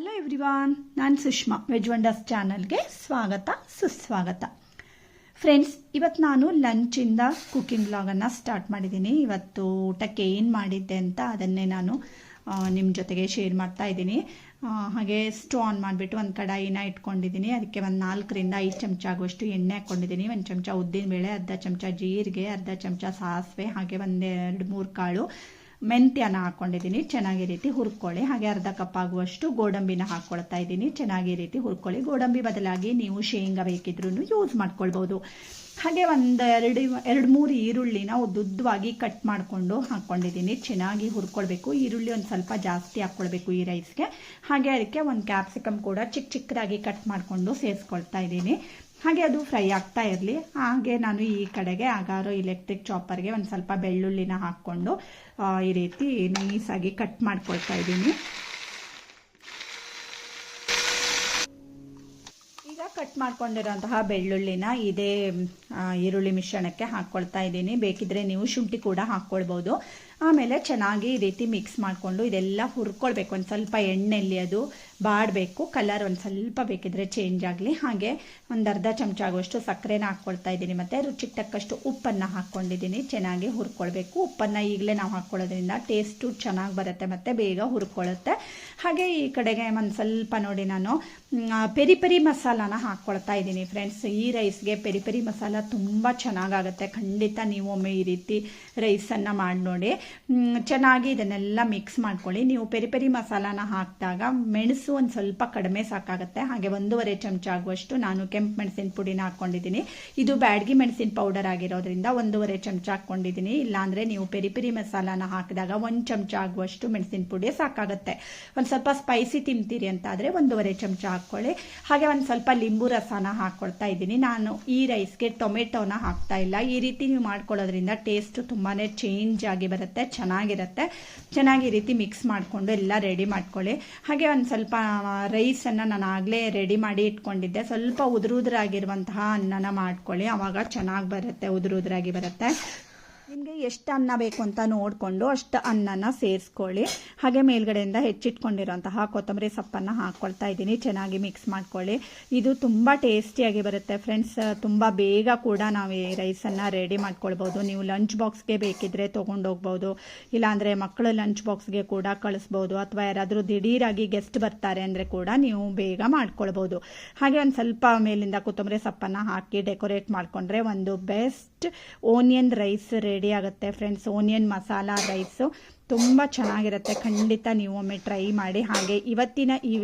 Hello everyone, ನಾನು Sushma. Veg wonders ಚಾನಲ್ಗೆ ಸ್ವಾಗತ ಸುಸ್ವಾಗತ. ಫ್ರೆಂಡ್ಸ್, ಇವತ್ತು ನಾನು ಲಂಚಿಂದ ಕುಕ್ಕಿಂಗ್ ವ್ಲಾಗನ್ನು ಸ್ಟಾರ್ಟ್ ಮಾಡಿದ್ದೀನಿ. ಇವತ್ತು ಊಟಕ್ಕೆ ಏನು ಮಾಡಿದ್ದೆ ಅಂತ ಅದನ್ನೇ ನಾನು ನಿಮ್ಮ ಜೊತೆಗೆ ಶೇರ್ ಮಾಡ್ತಾ ಇದ್ದೀನಿ. ಹಾಗೆ ಸ್ಟವ್ ಆನ್ ಮಾಡಿಬಿಟ್ಟು ಒಂದು ಕಡಾಯಿನ ಇಟ್ಕೊಂಡಿದ್ದೀನಿ. ಅದಕ್ಕೆ ಒಂದು 4ರಿಂದ 5 ಚಮಚ ಆಗುವಷ್ಟು ಎಣ್ಣೆ ಹಾಕ್ಕೊಂಡಿದ್ದೀನಿ. 1 ಚಮಚ ಉದ್ದಿನಬೇಳೆ, ಅರ್ಧ ಚಮಚ ಜೀರಿಗೆ, ಅರ್ಧ ಚಮಚ ಸಾಸಿವೆ, ಹಾಗೆ 1-2-3 ಕಾಳು ಮೆಂತ್ಯನ ಹಾಕ್ಕೊಂಡಿದ್ದೀನಿ. ಚೆನ್ನಾಗಿ ರೀತಿ ಹುರ್ಕೊಳ್ಳಿ. ಹಾಗೆ ಅರ್ಧ ಕಪ್ ಆಗುವಷ್ಟು ಗೋಡಂಬಿನ ಹಾಕ್ಕೊಳ್ತಾ ಇದ್ದೀನಿ. ಚೆನ್ನಾಗಿ ರೀತಿ ಹುರ್ಕೊಳ್ಳಿ. ಗೋಡಂಬಿ ಬದಲಾಗಿ ನೀವು ಶೇಂಗಾ ಬೇಕಿದ್ರೂ ಯೂಸ್ ಮಾಡ್ಕೊಳ್ಬೋದು. ಹಾಗೆ 2-3 ಈರುಳ್ಳಿನ ಉದ್ದುದ್ದವಾಗಿ ಕಟ್ ಮಾಡಿಕೊಂಡು ಹಾಕ್ಕೊಂಡಿದ್ದೀನಿ. ಚೆನ್ನಾಗಿ ಹುರ್ಕೊಳ್ಬೇಕು. ಈರುಳ್ಳಿ ಒಂದು ಸ್ವಲ್ಪ ಜಾಸ್ತಿ ಹಾಕ್ಕೊಳ್ಬೇಕು ಈ ರೈಸ್ಗೆ. ಹಾಗೆ ಅದಕ್ಕೆ ಒಂದು ಕ್ಯಾಪ್ಸಿಕಮ್ ಕೂಡ ಚಿಕ್ಕದಾಗಿ ಕಟ್ ಮಾಡಿಕೊಂಡು ಸೇರಿಸ್ಕೊಳ್ತಾ ಇದ್ದೀನಿ. ಹಾಗೆ ಅದು ಫ್ರೈ ಆಗ್ತಾ ಇರಲಿ. ಹಾಗೆ ನಾನು ಈ ಕಡೆಗೆ ಅಗಾರೋ ಎಲೆಕ್ಟ್ರಿಕ್ ಚಾಪರ್ಗೆ ಒಂದು ಸ್ವಲ್ಪ ಬೆಳ್ಳುಳ್ಳಿನ ಹಾಕ್ಕೊಂಡು ಈ ರೀತಿ ನೈಸಾಗಿ ಕಟ್ ಮಾಡ್ಕೊಳ್ತಾ ಇದ್ದೀನಿ. ಈಗ ಕಟ್ ಮಾಡ್ಕೊಂಡಿರೋಂತಹ ಬೆಳ್ಳುಳ್ಳಿನ ಇದೇ ಈರುಳ್ಳಿ ಮಿಶ್ರಣಕ್ಕೆ ಹಾಕ್ಕೊಳ್ತಾ ಇದ್ದೀನಿ. ಬೇಕಿದ್ರೆ ನೀವು ಶುಂಠಿ ಕೂಡ ಹಾಕ್ಕೊಳ್ಬೋದು. ಆಮೇಲೆ ಚೆನ್ನಾಗಿ ಈ ರೀತಿ ಮಿಕ್ಸ್ ಮಾಡಿಕೊಂಡು ಇದೆಲ್ಲ ಹುರ್ಕೊಳ್ಬೇಕು. ಒಂದು ಸ್ವಲ್ಪ ಎಣ್ಣೆಯಲ್ಲಿ ಅದು ಬಾಡಬೇಕು. ಕಲರ್ ಒಂದು ಸ್ವಲ್ಪ ಬೇಕಿದ್ರೆ ಚೇಂಜ್ ಆಗಲಿ. ಹಾಗೆ ಒಂದು ಅರ್ಧ ಚಮಚ ಆಗುವಷ್ಟು ಸಕ್ಕರೆನ ಹಾಕ್ಕೊಳ್ತಾ ಇದ್ದೀನಿ. ಮತ್ತು ರುಚಿಗೆ ತಕ್ಕಷ್ಟು ಉಪ್ಪನ್ನು ಹಾಕ್ಕೊಂಡಿದ್ದೀನಿ. ಚೆನ್ನಾಗಿ ಹುರ್ಕೊಳ್ಬೇಕು. ಉಪ್ಪನ್ನು ಈಗಲೇ ನಾವು ಹಾಕ್ಕೊಳ್ಳೋದ್ರಿಂದ ಟೇಸ್ಟು ಚೆನ್ನಾಗಿ ಬರುತ್ತೆ ಮತ್ತು ಬೇಗ ಹುರ್ಕೊಳ್ಳುತ್ತೆ. ಹಾಗೆ ಈ ಕಡೆಗೆ ಒಂದು ಸ್ವಲ್ಪ ನೋಡಿ ನಾನು ಪೆರಿ ಮಸಾಲಾನ ಹಾಕ್ಕೊಳ್ತಾ ಇದ್ದೀನಿ. ಫ್ರೆಂಡ್ಸ್, ಈ ರೈಸ್ಗೆ ಪೆರಿ ಮಸಾಲ ತುಂಬ ಚೆನ್ನಾಗಾಗುತ್ತೆ. ಖಂಡಿತ ನೀವು ಒಮ್ಮೆ ಈ ರೀತಿ ರೈಸನ್ನು ಮಾಡಿ ನೋಡಿ. ಚೆನ್ನಾಗಿ ಇದನ್ನೆಲ್ಲ ಮಿಕ್ಸ್ ಮಾಡ್ಕೊಳ್ಳಿ. ನೀವು ಪೆರಿ ಮಸಾಲಾನ ಹಾಕಿದಾಗ ಮೆಣಸು ಒಂದು ಸ್ವಲ್ಪ ಕಡಿಮೆ ಸಾಕಾಗುತ್ತೆ. ಹಾಗೆ 1.5 ಚಮಚ ಆಗುವಷ್ಟು ನಾನು ಕೆಂಪು ಮೆಣಸಿನ ಪುಡಿನ ಹಾಕ್ಕೊಂಡಿದ್ದೀನಿ. ಇದು ಬ್ಯಾಡಗಿ ಮೆಣಸಿನ ಪೌಡರ್ ಆಗಿರೋದ್ರಿಂದ 1.5 ಚಮಚ ಹಾಕ್ಕೊಂಡಿದ್ದೀನಿ. ಇಲ್ಲಾಂದರೆ ನೀವು ಪೆರಿ ಮಸಾಲಾನ ಹಾಕಿದಾಗ 1 ಚಮಚ ಆಗುವಷ್ಟು ಮೆಣಸಿನ ಪುಡಿ ಸಾಕಾಗುತ್ತೆ. ಒಂದು ಸ್ವಲ್ಪ ಸ್ಪೈಸಿ ತಿಂತೀರಿ ಅಂತ ಆದರೆ 1.5 ಚಮಚ ಹಾಕ್ಕೊಳ್ಳಿ. ಹಾಗೆ ಒಂದು ಸ್ವಲ್ಪ ಲಿಂಬು ರಸನ ಹಾಕ್ಕೊಳ್ತಾ ಇದ್ದೀನಿ. ನಾನು ಈ ರೈಸ್ಗೆ ಟೊಮೆಟೋನ ಹಾಕ್ತಾ ಇಲ್ಲ. ಈ ರೀತಿ ನೀವು ಮಾಡ್ಕೊಳ್ಳೋದ್ರಿಂದ ಟೇಸ್ಟ್ ತುಂಬಾ ಚೇಂಜ್ ಆಗಿ ಬರುತ್ತೆ, ಚೆನ್ನಾಗಿರುತ್ತೆ. ಚೆನ್ನಾಗಿ ಈ ರೀತಿ ಮಿಕ್ಸ್ ಮಾಡಿಕೊಂಡು ಎಲ್ಲ ರೆಡಿ ಮಾಡ್ಕೊಳ್ಳಿ. ಹಾಗೆ ಒಂದು ಸ್ವಲ್ಪ ರೈಸನ್ನು ನಾನು ಆಗಲೇ ರೆಡಿ ಮಾಡಿ ಇಟ್ಕೊಂಡಿದ್ದೆ. ಸ್ವಲ್ಪ ಉದುರಾಗಿರುವಂತಹ ಅನ್ನನ ಮಾಡ್ಕೊಳ್ಳಿ. ಆವಾಗ ಚೆನ್ನಾಗಿ ಬರುತ್ತೆ, ಉದುರಾಗಿ ಬರುತ್ತೆ. ನಿಮಗೆ ಎಷ್ಟು ಅನ್ನ ಬೇಕು ಅಂತ ನೋಡಿಕೊಂಡು ಅಷ್ಟು ಅನ್ನನ ಸೇರಿಸ್ಕೊಳ್ಳಿ. ಹಾಗೆ ಮೇಲ್ಗಡೆಯಿಂದ ಹೆಚ್ಚಿಟ್ಕೊಂಡಿರೋಂತಹ ಕೊತ್ತಂಬರಿ ಸೊಪ್ಪನ್ನು ಹಾಕ್ಕೊಳ್ತಾ ಇದ್ದೀನಿ. ಚೆನ್ನಾಗಿ ಮಿಕ್ಸ್ ಮಾಡ್ಕೊಳ್ಳಿ. ಇದು ತುಂಬ ಟೇಸ್ಟಿಯಾಗಿ ಬರುತ್ತೆ ಫ್ರೆಂಡ್ಸ್. ತುಂಬ ಬೇಗ ಕೂಡ ನಾವು ಈ ರೈಸನ್ನು ರೆಡಿ ಮಾಡ್ಕೊಳ್ಬೋದು. ನೀವು ಲಂಚ್ ಬಾಕ್ಸ್ಗೆ ಬೇಕಿದ್ರೆ ತೊಗೊಂಡೋಗ್ಬೋದು. ಇಲ್ಲಾಂದರೆ ಮಕ್ಕಳು ಲಂಚ್ ಬಾಕ್ಸ್ಗೆ ಕೂಡ ಕಳಿಸ್ಬೋದು. ಅಥವಾ ಯಾರಾದರೂ ದಿಢೀರಾಗಿ ಗೆಸ್ಟ್ ಬರ್ತಾರೆ ಅಂದರೆ ಕೂಡ ನೀವು ಬೇಗ ಮಾಡ್ಕೊಳ್ಬೋದು. ಹಾಗೆ ಒಂದು ಸ್ವಲ್ಪ ಮೇಲಿಂದ ಕೊತ್ತಂಬರಿ ಸೊಪ್ಪನ್ನು ಹಾಕಿ ಡೆಕೋರೇಟ್ ಮಾಡಿಕೊಂಡ್ರೆ ಒಂದು ಬೆಸ್ಟ್ ಓನಿಯನ್ ರೈಸ್ ರೆಡಿ ಆಗುತ್ತೆ ಫ್ರೆಂಡ್ಸ್. ಓನಿಯನ್ ಮಸಾಲಾ ರೈಸು ತುಂಬ ಚೆನ್ನಾಗಿರುತ್ತೆ. ಖಂಡಿತ ನೀವು ಒಮ್ಮೆ ಟ್ರೈ ಮಾಡಿ. ಹಾಗೆ ಇವತ್ತಿನ ಈ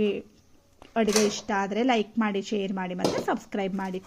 ಅಡುಗೆ ಇಷ್ಟ ಆದರೆ ಲೈಕ್ ಮಾಡಿ, ಶೇರ್ ಮಾಡಿ ಮತ್ತು ಸಬ್ಸ್ಕ್ರೈಬ್ ಮಾಡಿ.